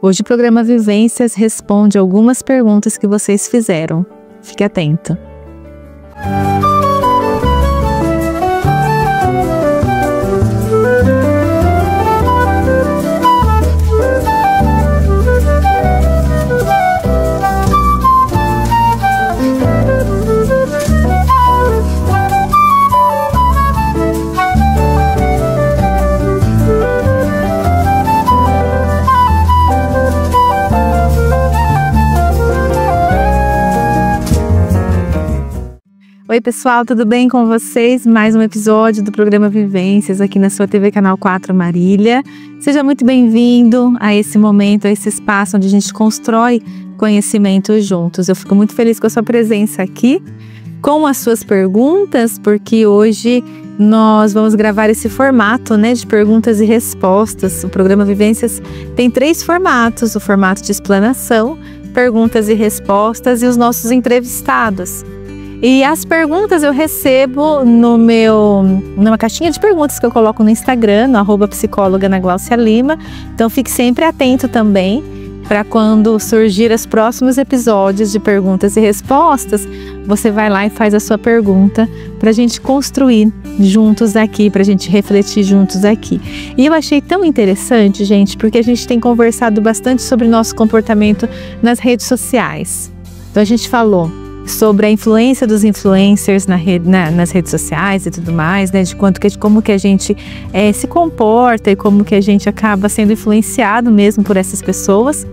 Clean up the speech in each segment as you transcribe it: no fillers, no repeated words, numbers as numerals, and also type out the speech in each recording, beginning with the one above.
Hoje o programa Vivências responde algumas perguntas que vocês fizeram. Fique atento. Oi pessoal, tudo bem com vocês? Mais um episódio do programa Vivências aqui na sua TV Canal 4 Marília. Seja muito bem-vindo a esse momento, a esse espaço onde a gente constrói conhecimento juntos. Eu fico muito feliz com a sua presença aqui, com as suas perguntas, porque hoje nós vamos gravar esse formato, de perguntas e respostas. O programa Vivências tem 3 formatos: o formato de explanação, perguntas e respostas e os nossos entrevistados. E as perguntas eu recebo numa caixinha de perguntas que eu coloco no Instagram, no @psicóloga Ana Gláucia Lima. Então fique sempre atento também para quando surgir os próximos episódios de perguntas e respostas, você vai lá e faz a sua pergunta para a gente construir juntos aqui, para a gente refletir juntos aqui. E eu achei tão interessante, gente, porque a gente tem conversado bastante sobre nosso comportamento nas redes sociais. Então a gente falou sobre a influência dos influencers nas redes sociais e tudo mais, de como que a gente se comporta e como que a gente acaba sendo influenciado mesmo por essas pessoas.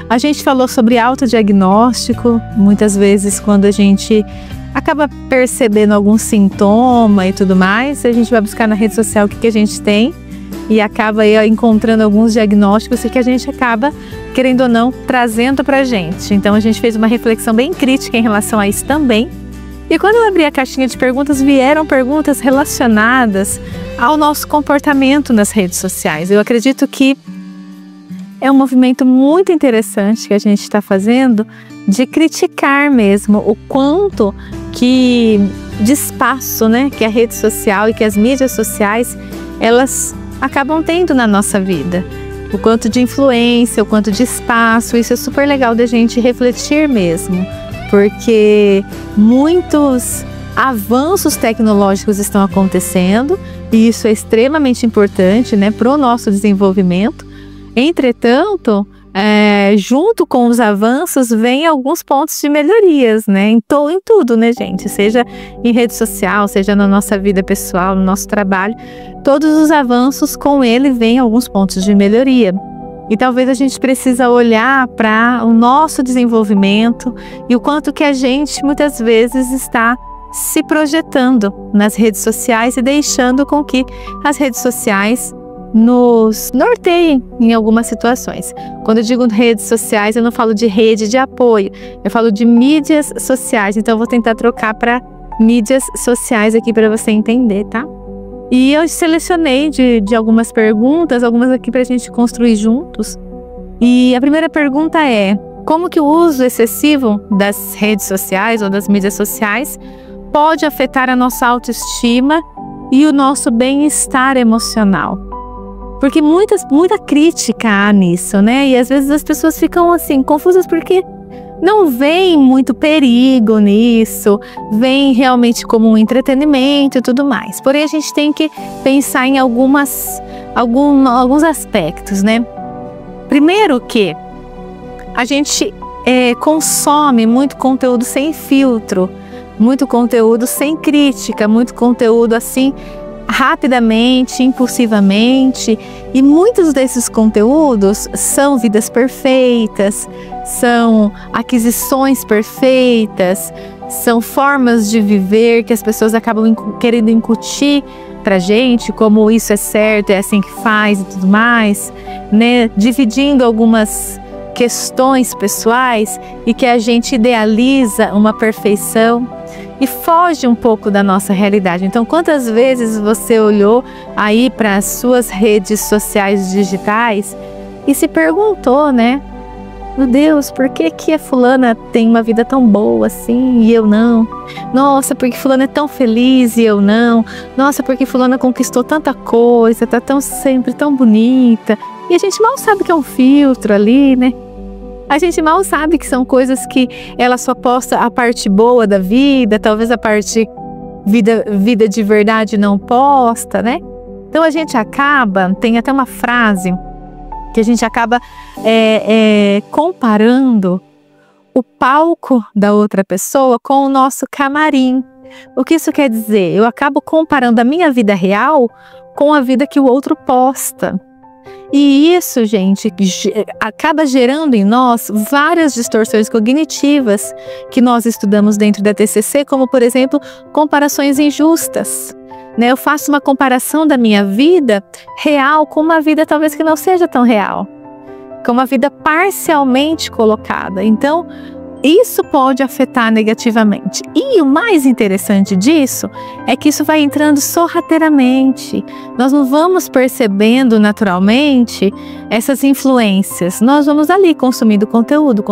A gente falou sobre autodiagnóstico, muitas vezes quando a gente acaba percebendo algum sintoma e tudo mais, a gente vai buscar na rede social o que a gente tem e acaba aí encontrando alguns diagnósticos que a gente acaba, querendo ou não, trazendo pra gente. Então a gente fez uma reflexão bem crítica em relação a isso também. E quando eu abri a caixinha de perguntas, vieram perguntas relacionadas ao nosso comportamento nas redes sociais. Eu acredito que é um movimento muito interessante que a gente está fazendo de criticar mesmo o quanto de espaço, que a rede social e que as mídias sociais, elas acabam tendo na nossa vida. O quanto de influência, o quanto de espaço, isso é super legal da gente refletir mesmo, porque muitos avanços tecnológicos estão acontecendo e isso é extremamente importante, para o nosso desenvolvimento. Entretanto, junto com os avanços, vem alguns pontos de melhorias, em tudo, gente? Seja em rede social, seja na nossa vida pessoal, no nosso trabalho, todos os avanços, com ele vem alguns pontos de melhoria. E talvez a gente precisa olhar para o nosso desenvolvimento e o quanto que a gente muitas vezes está se projetando nas redes sociais e deixando com que as redes sociais nos norteiem em algumas situações. Quando eu digo redes sociais, eu não falo de rede de apoio, eu falo de mídias sociais. Então eu vou tentar trocar para mídias sociais aqui para você entender, tá? E eu selecionei de algumas perguntas, algumas aqui para a gente construir juntos. E a primeira pergunta é: como que o uso excessivo das redes sociais ou das mídias sociais pode afetar a nossa autoestima e o nosso bem-estar emocional? Porque muita crítica há nisso, E às vezes as pessoas ficam assim, confusas porque não veem muito perigo nisso, veem realmente como um entretenimento e tudo mais. Porém, a gente tem que pensar em alguns aspectos, Primeiro que a gente consome muito conteúdo sem filtro, muito conteúdo sem crítica, muito conteúdo assim, rapidamente, impulsivamente, e muitos desses conteúdos são vidas perfeitas, são aquisições perfeitas, são formas de viver que as pessoas acabam querendo incutir pra gente, como isso é certo, é assim que faz e tudo mais, dividindo algumas questões pessoais e que a gente idealiza uma perfeição e foge um pouco da nossa realidade. Então, quantas vezes você olhou aí para as suas redes sociais digitais e se perguntou, meu Deus, por que a fulana tem uma vida tão boa assim e eu não? Nossa, porque fulana é tão feliz e eu não? Nossa, porque fulana conquistou tanta coisa, tá sempre tão bonita E a gente mal sabe que é um filtro ali, né? A gente mal sabe que são coisas que ela só posta a parte boa da vida, talvez a parte vida de verdade não posta, né? Então a gente acaba, tem até uma frase que a gente acaba comparando o palco da outra pessoa com o nosso camarim. O que isso quer dizer? Eu acabo comparando a minha vida real com a vida que o outro posta. E isso, gente, acaba gerando em nós várias distorções cognitivas que nós estudamos dentro da TCC, como, por exemplo, comparações injustas. Eu faço uma comparação da minha vida real com uma vida talvez que não seja tão real, com uma vida parcialmente colocada. Então, isso pode afetar negativamente. E o mais interessante disso é que isso vai entrando sorrateiramente. Nós não vamos percebendo naturalmente essas influências. Nós vamos ali consumindo conteúdo,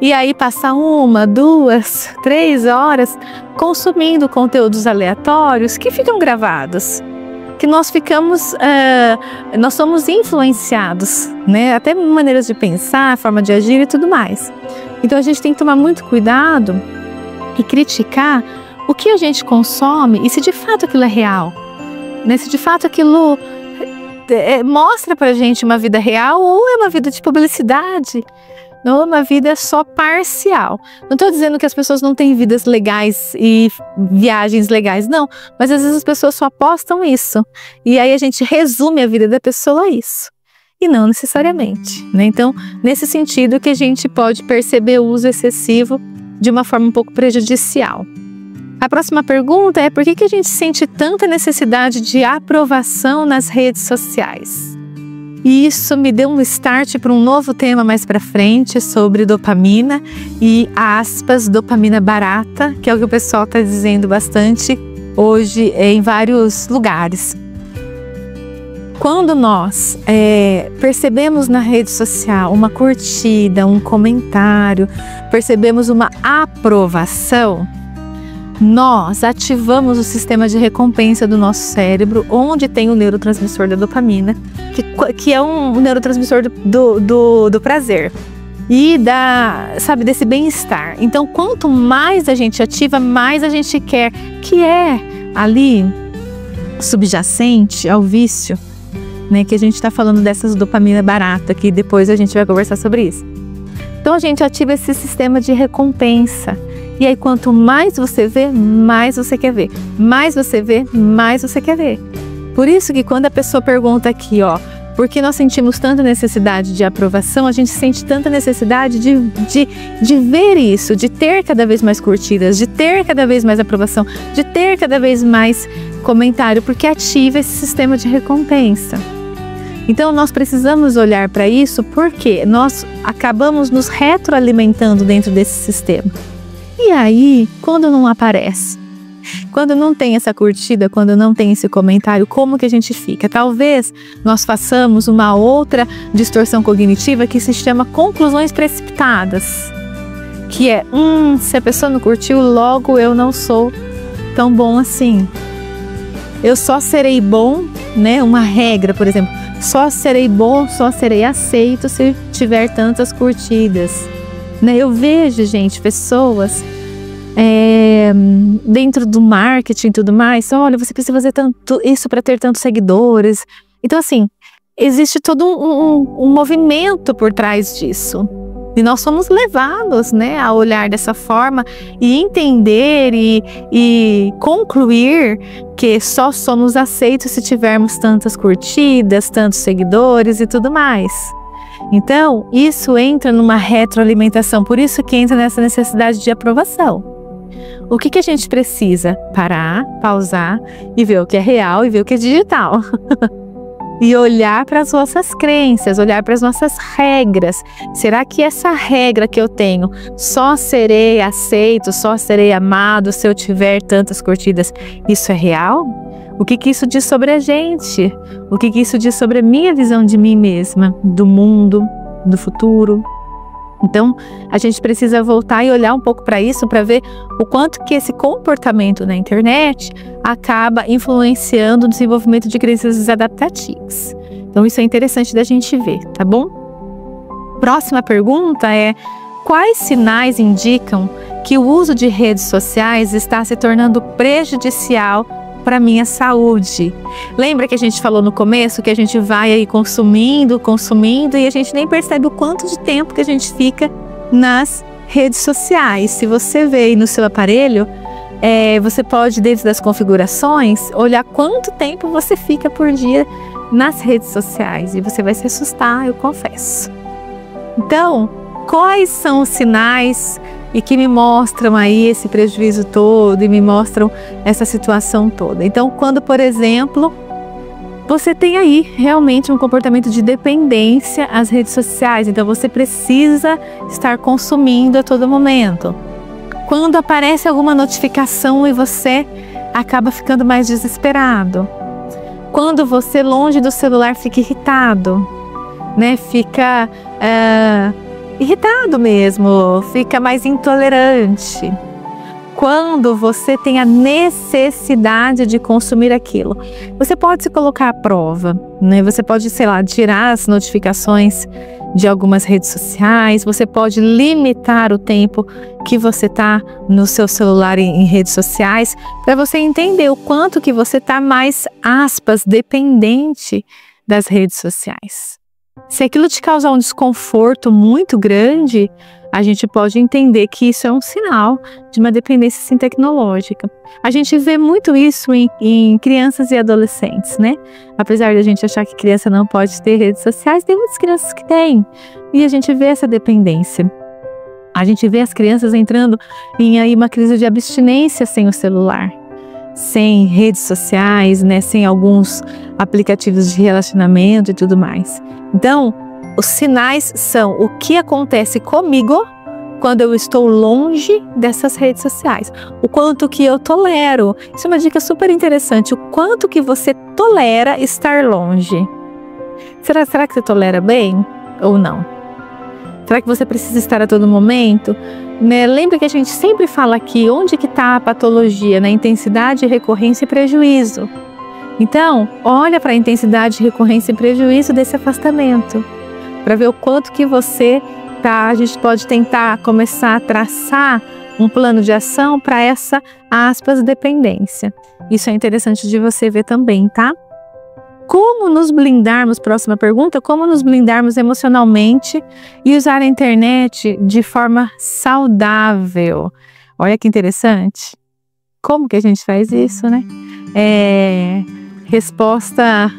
e aí passa 1, 2, 3 horas consumindo conteúdos aleatórios que ficam gravados. Que nós somos influenciados, né? Até maneiras de pensar, forma de agir e tudo mais. Então a gente tem que tomar muito cuidado e criticar o que a gente consome e se de fato aquilo é real, né? Se de fato aquilo mostra pra gente uma vida real ou é uma vida de publicidade, ou uma vida só parcial. Não estou dizendo que as pessoas não têm vidas legais e viagens legais, não. Mas às vezes as pessoas só postam isso. E aí a gente resume a vida da pessoa a isso. E não necessariamente, né? Então, nesse sentido que a gente pode perceber o uso excessivo de uma forma um pouco prejudicial. A próxima pergunta é: por que a gente sente tanta necessidade de aprovação nas redes sociais? E isso me deu um start para um novo tema mais para frente sobre dopamina e, aspas, dopamina barata, que é o que o pessoal está dizendo bastante hoje em vários lugares. Quando nós percebemos na rede social uma curtida, um comentário, percebemos uma aprovação, nós ativamos o sistema de recompensa do nosso cérebro, onde tem o neurotransmissor da dopamina, que é um neurotransmissor do prazer e desse bem-estar. Então, quanto mais a gente ativa, mais a gente quer, que é ali subjacente ao vício, né? Que a gente está falando dessas dopamina barata, que depois a gente vai conversar sobre isso. Então, a gente ativa esse sistema de recompensa. E aí, quanto mais você vê, mais você quer ver. Mais você vê, mais você quer ver. Por isso que quando a pessoa pergunta aqui, por que nós sentimos tanta necessidade de aprovação, a gente sente tanta necessidade de ver isso, de ter cada vez mais curtidas, de ter cada vez mais aprovação, de ter cada vez mais comentário, porque ativa esse sistema de recompensa. Então, nós precisamos olhar para isso porque nós acabamos nos retroalimentando dentro desse sistema. E aí, quando não aparece, quando não tem essa curtida, quando não tem esse comentário, como que a gente fica? Talvez nós façamos uma outra distorção cognitiva que se chama conclusões precipitadas, que é, se a pessoa não curtiu, logo eu não sou tão bom assim. Eu só serei bom, né? Uma regra, por exemplo, só serei bom, só serei aceito se tiver tantas curtidas. Eu vejo, gente, pessoas dentro do marketing e tudo mais, olha, você precisa fazer tanto isso para ter tantos seguidores. Então, assim, existe todo um movimento por trás disso. E nós somos levados, né, a olhar dessa forma e entender e concluir que só somos aceitos se tivermos tantas curtidas, tantos seguidores e tudo mais. Então, isso entra numa retroalimentação, por isso que entra nessa necessidade de aprovação. O que a gente precisa? Parar, pausar e ver o que é real e ver o que é digital. E olhar para as nossas crenças, olhar para as nossas regras. Será que essa regra que eu tenho, só serei aceito, só serei amado se eu tiver tantas curtidas, isso é real? O que isso diz sobre a gente? O que isso diz sobre a minha visão de mim mesma, do mundo, do futuro? Então, a gente precisa voltar e olhar um pouco para isso, para ver o quanto que esse comportamento na internet acaba influenciando o desenvolvimento de crenças adaptativas. Então isso é interessante da gente ver, tá bom? Próxima pergunta é: quais sinais indicam que o uso de redes sociais está se tornando prejudicial para a minha saúde? Lembra que a gente falou no começo que a gente vai aí consumindo e a gente nem percebe o quanto de tempo que a gente fica nas redes sociais. Se você vê aí no seu aparelho, você pode, dentro das configurações, olhar quanto tempo você fica por dia nas redes sociais e você vai se assustar, eu confesso. Então, quais são os sinais e que me mostram aí esse prejuízo todo e me mostram essa situação toda? Então, quando, por exemplo, você tem aí realmente um comportamento de dependência às redes sociais, então você precisa estar consumindo a todo momento. Quando aparece alguma notificação e você acaba ficando mais desesperado. Quando você, longe do celular, fica irritado, né? Fica irritado mesmo, fica mais intolerante. Quando você tem a necessidade de consumir aquilo. Você pode se colocar à prova, né? Você pode, sei lá, tirar as notificações de algumas redes sociais, você pode limitar o tempo que você está no seu celular em redes sociais, para você entender o quanto que você está mais, aspas, dependente das redes sociais. Se aquilo te causar um desconforto muito grande, a gente pode entender que isso é um sinal de uma dependência sim, tecnológica. A gente vê muito isso em crianças e adolescentes, né? Apesar de a gente achar que criança não pode ter redes sociais, tem muitas crianças que têm. E a gente vê essa dependência. A gente vê as crianças entrando em aí uma crise de abstinência sem o celular, sem redes sociais, né? Sem alguns aplicativos de relacionamento e tudo mais. Então, os sinais são o que acontece comigo quando eu estou longe dessas redes sociais. O quanto que eu tolero. Isso é uma dica super interessante. O quanto que você tolera estar longe. Será que você tolera bem ou não? Será que você precisa estar a todo momento? Né? Lembra que a gente sempre fala aqui onde que está a patologia, na intensidade, recorrência e prejuízo. Então, olha para a intensidade, recorrência e prejuízo desse afastamento, para ver o quanto que você tá. A gente pode tentar começar a traçar um plano de ação para essa, aspas, dependência. Isso é interessante de você ver também, tá? Como nos blindarmos, próxima pergunta, como nos blindarmos emocionalmente e usar a internet de forma saudável? Olha que interessante. Como que a gente faz isso, né? Resposta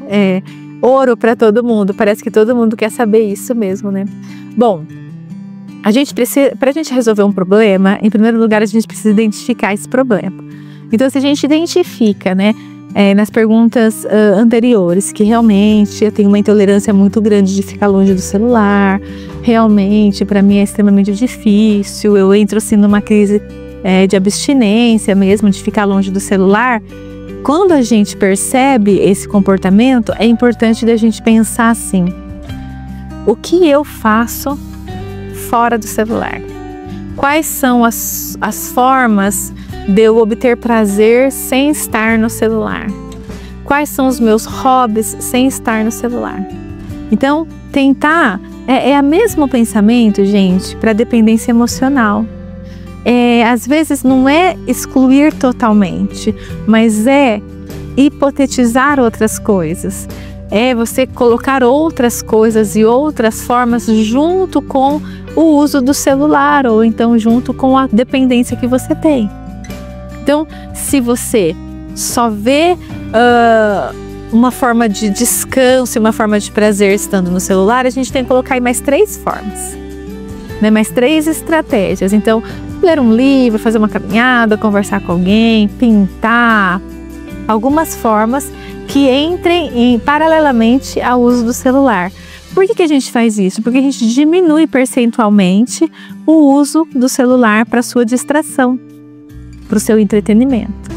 ouro para todo mundo. Parece que todo mundo quer saber isso mesmo, né? Bom, a gente precisa, para a gente resolver um problema, em primeiro lugar a gente precisa identificar esse problema. Então, se a gente identifica, né, nas perguntas anteriores, que realmente eu tenho uma intolerância muito grande de ficar longe do celular, realmente para mim é extremamente difícil, eu entro assim numa crise de abstinência mesmo, de ficar longe do celular. Quando a gente percebe esse comportamento, é importante da gente pensar assim: o que eu faço fora do celular? Quais são as formas de eu obter prazer sem estar no celular? Quais são os meus hobbies sem estar no celular? Então, tentar é o mesmo pensamento, gente, para dependência emocional. Às vezes não é excluir totalmente, mas é hipotetizar outras coisas. É você colocar outras coisas e outras formas junto com o uso do celular, ou então junto com a dependência que você tem. Então, se você só vê uma forma de descanso e uma forma de prazer estando no celular, a gente tem que colocar aí mais 3 formas, né? Mais 3 estratégias. Então, ler um livro, fazer uma caminhada, conversar com alguém, pintar, algumas formas que entrem paralelamente ao uso do celular. Por que a gente faz isso? Porque a gente diminui percentualmente o uso do celular para sua distração, para o seu entretenimento.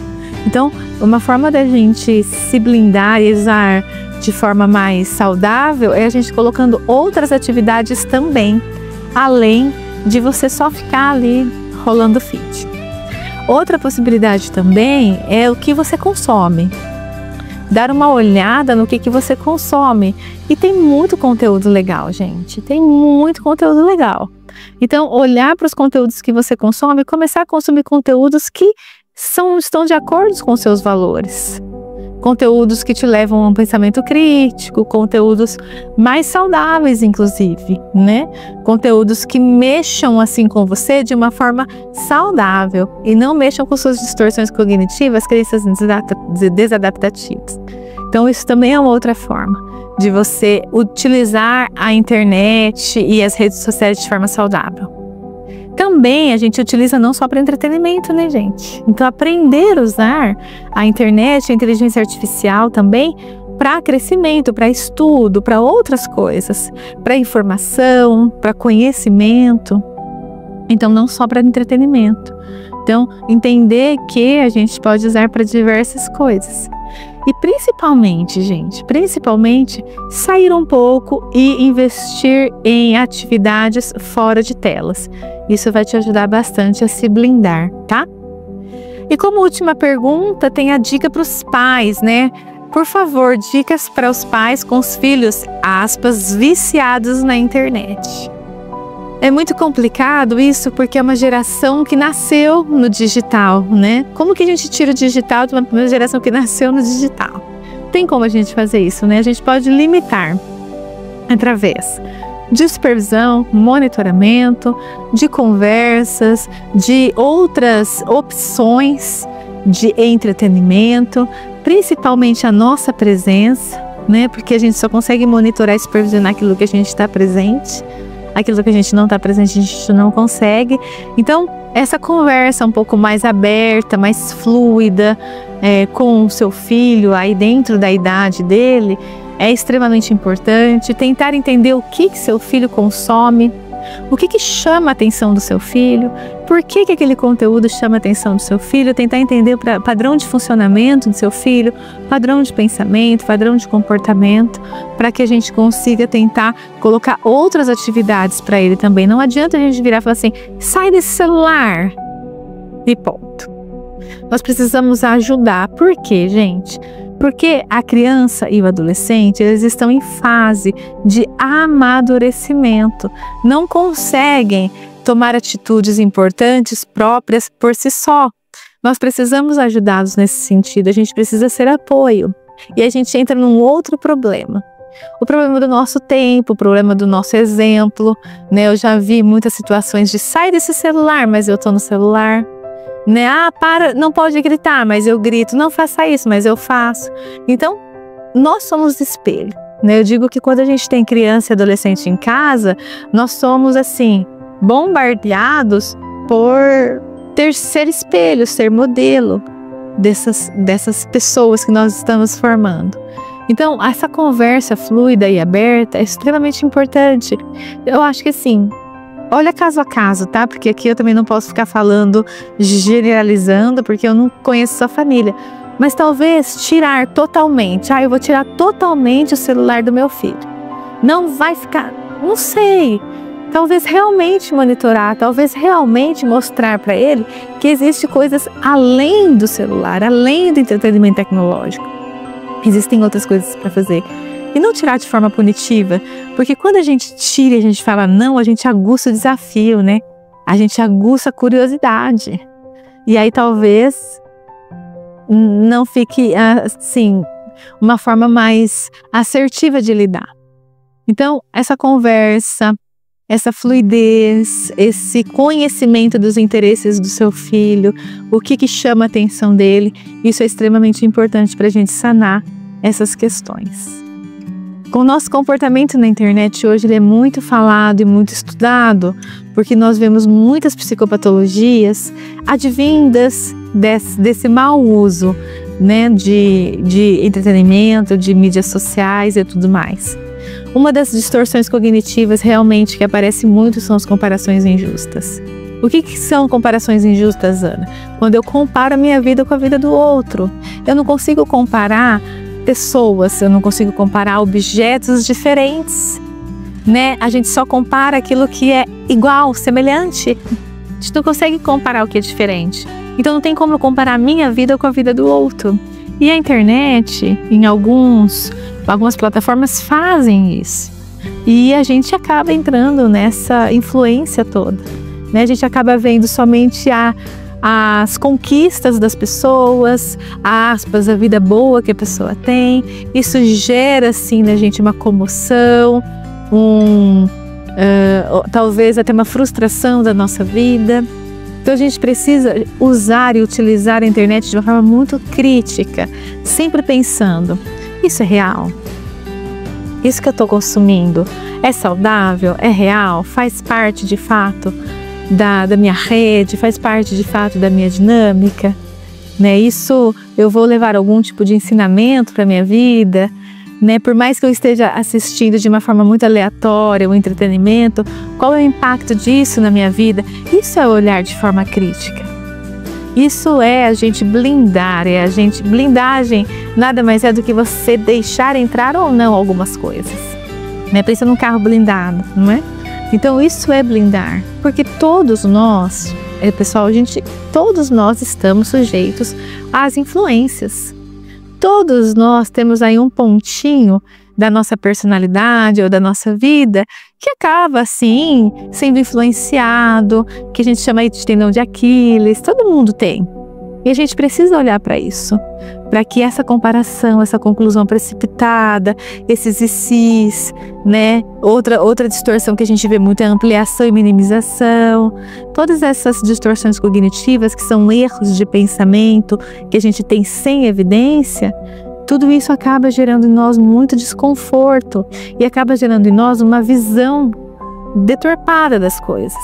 Então, uma forma da gente se blindar e usar de forma mais saudável é a gente colocando outras atividades também, além de você só ficar ali rolando feed. Outra possibilidade também é o que você consome. dar uma olhada no que você consome. E tem muito conteúdo legal, gente. Tem muito conteúdo legal. Então, olhar para os conteúdos que você consome e começar a consumir conteúdos que estão de acordo com os seus valores. Conteúdos que te levam a um pensamento crítico, conteúdos mais saudáveis, inclusive, né? Conteúdos que mexam assim com você de uma forma saudável e não mexam com suas distorções cognitivas, crenças desadaptativas. Então, isso também é uma outra forma de você utilizar a internet e as redes sociais de forma saudável. Também a gente utiliza não só para entretenimento, né, gente? Então, aprender a usar a internet, a inteligência artificial também para crescimento, para estudo, para outras coisas, para informação, para conhecimento. Então, não só para entretenimento. Então, entender que a gente pode usar para diversas coisas. E principalmente, gente, sair um pouco e investir em atividades fora de telas. Isso vai te ajudar bastante a se blindar, tá? E como última pergunta, tem a dica para os pais, né? Por favor, dicas para os pais com os filhos, aspas, viciados na internet. É muito complicado isso porque é uma geração que nasceu no digital, né? Como que a gente tira o digital de uma geração que nasceu no digital? Tem como a gente fazer isso, né? A gente pode limitar através de supervisão, monitoramento, de conversas, de outras opções de entretenimento, principalmente a nossa presença, né? Porque a gente só consegue monitorar e supervisionar aquilo que a gente está presente. Aquilo que a gente não está presente, a gente não consegue. Então, essa conversa um pouco mais aberta, mais fluida, com o seu filho aí dentro da idade dele, é extremamente importante. Tentar entender o que seu filho consome, o que chama a atenção do seu filho, por que aquele conteúdo chama a atenção do seu filho, tentar entender o padrão de funcionamento do seu filho, padrão de pensamento, padrão de comportamento, para que a gente consiga tentar colocar outras atividades para ele também. Não adianta a gente virar e falar assim, sai desse celular e ponto. Nós precisamos ajudar. Por quê, gente? Porque a criança e o adolescente, eles estão em fase de amadurecimento, não conseguem tomar atitudes importantes próprias por si só. Nós precisamos ajudá-los nesse sentido, a gente precisa ser apoio. E a gente entra num outro problema. O problema do nosso tempo, o problema do nosso exemplo, né? Eu já vi muitas situações de sai desse celular, mas eu tô no celular. Né? Para, não pode gritar, mas eu grito. Não faça isso, mas eu faço. Então, nós somos espelho, né? Eu digo que quando a gente tem criança e adolescente em casa, nós somos assim, bombardeados por ser espelho, ser modelo dessas pessoas que nós estamos formando. Então, essa conversa fluida e aberta é extremamente importante. Eu acho que assim, olha caso a caso, tá? Porque aqui eu também não posso ficar falando, generalizando, porque eu não conheço sua família. Mas talvez tirar totalmente. Eu vou tirar totalmente o celular do meu filho. Não vai ficar, não sei. Talvez realmente monitorar, talvez realmente mostrar para ele que existem coisas além do celular, além do entretenimento tecnológico. Existem outras coisas para fazer. E não tirar de forma punitiva, porque quando a gente tira e a gente fala não, a gente aguça o desafio, né? A gente aguça a curiosidade. E aí talvez não fique, assim, uma forma mais assertiva de lidar. Então, essa conversa, essa fluidez, esse conhecimento dos interesses do seu filho, o que chama a atenção dele, isso é extremamente importante para a gente sanar essas questões. Com o nosso comportamento na internet hoje, ele é muito falado e muito estudado, porque nós vemos muitas psicopatologias advindas desse mau uso, né, de entretenimento, de mídias sociais e tudo mais. Uma das distorções cognitivas realmente que aparece muito são as comparações injustas. O que são comparações injustas, Ana? Quando eu comparo a minha vida com a vida do outro. Eu não consigo comparar pessoas, eu não consigo comparar objetos diferentes, né? A gente só compara aquilo que é igual, semelhante. A gente não consegue comparar o que é diferente. Então não tem como comparar a minha vida com a vida do outro. E a internet, em algumas plataformas fazem isso. E a gente acaba entrando nessa influência toda, né? A gente acaba vendo somente as conquistas das pessoas, aspas, a vida boa que a pessoa tem. Isso gera, assim, na gente uma comoção, talvez até uma frustração da nossa vida. Então a gente precisa usar e utilizar a internet de uma forma muito crítica, sempre pensando, isso é real? Isso que eu estou consumindo é saudável? É real? Faz parte de fato da minha rede? Faz parte de fato da minha dinâmica? Né? Isso eu vou levar algum tipo de ensinamento para a minha vida? Né? Por mais que eu esteja assistindo de uma forma muito aleatória o entretenimento, qual é o impacto disso na minha vida? Isso é olhar de forma crítica. Isso é a gente blindar, blindagem nada mais é do que você deixar entrar ou não algumas coisas. Né? Pensa num carro blindado, não é? Então isso é blindar, porque todos nós, pessoal, todos nós estamos sujeitos às influências. Todos nós temos aí um pontinho da nossa personalidade ou da nossa vida que acaba assim sendo influenciado, que a gente chama aí de tendão de Aquiles. Todo mundo tem. E a gente precisa olhar para isso, para que essa comparação, essa conclusão precipitada, esses e sis, né? Outra distorção que a gente vê muito é a ampliação e minimização. Todas essas distorções cognitivas, que são erros de pensamento, que a gente tem sem evidência, tudo isso acaba gerando em nós muito desconforto e acaba gerando em nós uma visão deturpada das coisas.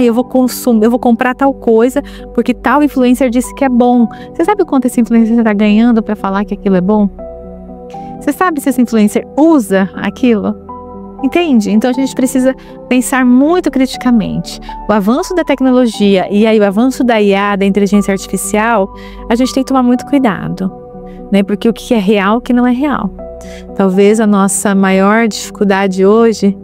Eu vou comprar tal coisa porque tal influencer disse que é bom. Você sabe o quanto esse influencer está ganhando para falar que aquilo é bom? Você sabe se esse influencer usa aquilo? Entende? Então a gente precisa pensar muito criticamente. O avanço da tecnologia e aí o avanço da IA, da inteligência artificial, a gente tem que tomar muito cuidado, né? Porque o que é real, o que não é real. Talvez a nossa maior dificuldade hoje,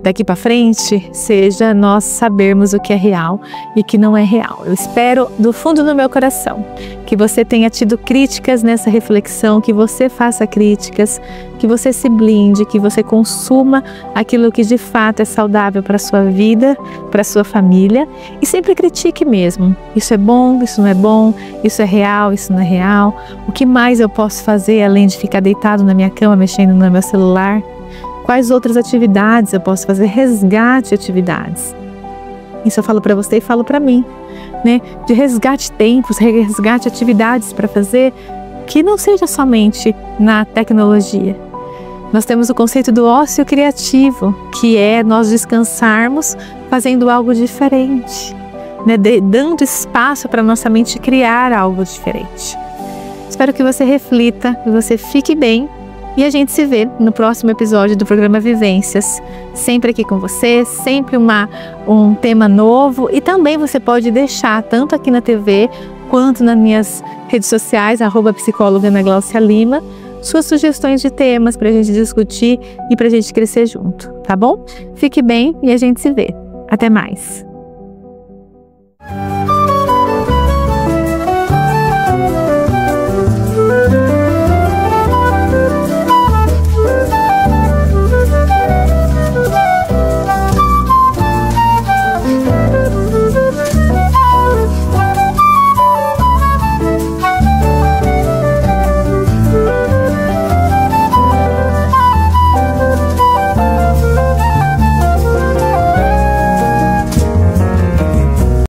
daqui para frente, seja nós sabermos o que é real e o que não é real. Eu espero do fundo do meu coração que você tenha tido críticas nessa reflexão, que você faça críticas, que você se blinde, que você consuma aquilo que de fato é saudável para a sua vida, para a sua família, e sempre critique mesmo. Isso é bom, isso não é bom, isso é real, isso não é real. O que mais eu posso fazer além de ficar deitado na minha cama mexendo no meu celular? Quais outras atividades eu posso fazer? Resgate atividades. Isso eu falo para você e falo para mim, né? De resgate tempos, resgate atividades para fazer que não seja somente na tecnologia. Nós temos o conceito do ócio criativo, que é nós descansarmos fazendo algo diferente, né? Dando espaço para nossa mente criar algo diferente. Espero que você reflita, que você fique bem. E a gente se vê no próximo episódio do programa Vivências, sempre aqui com você, sempre um tema novo, e também você pode deixar, tanto aqui na TV, quanto nas minhas redes sociais, @psicóloga_ana_glaucia_lima, suas sugestões de temas para a gente discutir e para a gente crescer junto, tá bom? Fique bem e a gente se vê. Até mais!